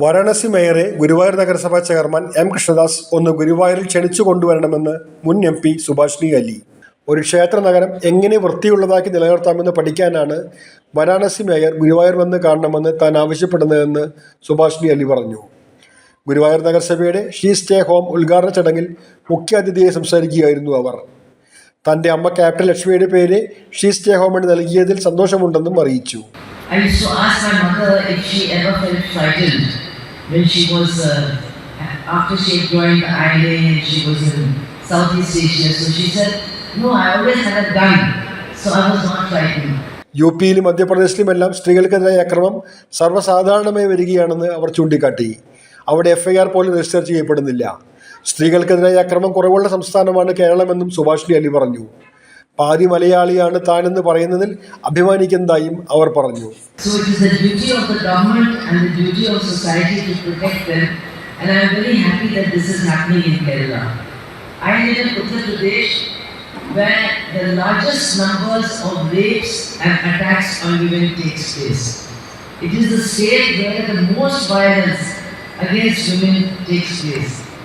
വാരാണസി മേയറെ ഗുരുവായൂർ നഗരസഭാ chairman M Krishnadas ഒന്ന് ഗുരുവായൂരിൽ ക്ഷണിച്ചു കൊണ്ടുവരണമെന്ന് മുൻ MP സുഭാഷിണി അലി. ഒരു ക്ഷേത്ര നഗരം എങ്ങനെ വൃത്തിയുള്ളതാക്കി നിലനിർത്താമെന്ന് പഠിക്കാനാണ് വാരാണസി മേയർ ഗുരുവായൂർ വന്ന് കാണണമെന്ന് താൻ ആവശ്യപ്പെടുന്നതെന്ന് സുഭാഷിണി അലി പറഞ്ഞു. ഗുരുവായൂർ നഗരസഭയുടെ ഷീ സ്റ്റേ ഹോം ഉദ്ഘാടന ചടങ്ങിൽ മുഖ്യാതിഥിയായി സംസാരിക്കുകയായിരുന്നു അവർ. തൻ്റെ അമ്മ ക്യാപ്റ്റൻ ലക്ഷ്മിയുടെ പേര് ഷീ സ്റ്റേ ഹോമിന് നൽകിയതിൽ സന്തോഷമുണ്ടെന്നും അറിയിച്ചു. I used to ask my mother if she ever felt frightened when she was, after she had joined the INA and she was in Southeast Asia. So she said, no, I always had a gun, so I was not frightened. യുപിയിലും മധ്യപ്രദേശിലുമെല്ലാം സ്ത്രീകൾക്കെതിരായ അക്രമം സർവ്വസാധാരണമായി വരികയാണെന്ന് അവർ ചൂണ്ടിക്കാട്ടി. അവിടെ FIR പോലും register ചെയ്യപ്പെടുന്നില്ല. സ്ത്രീകൾക്കെതിരായ അക്രമം കുറവുള്ള സംസ്ഥാനമാണ് കേരളമെന്നും സുഭാഷിണി അലി പറഞ്ഞു. പാതി മലയാളിയാണ് താനെന്ന് പറയുന്നതിൽ അഭിമാനിക്കുന്നതായും അവർ പറഞ്ഞു. So it is the duty of the government and the duty of society to protect them, and I am very happy that this is happening in Kerala. I live in Uttar Pradesh, where the largest numbers of rapes and attacks on women takes place. It is the state where the most violence against women takes place.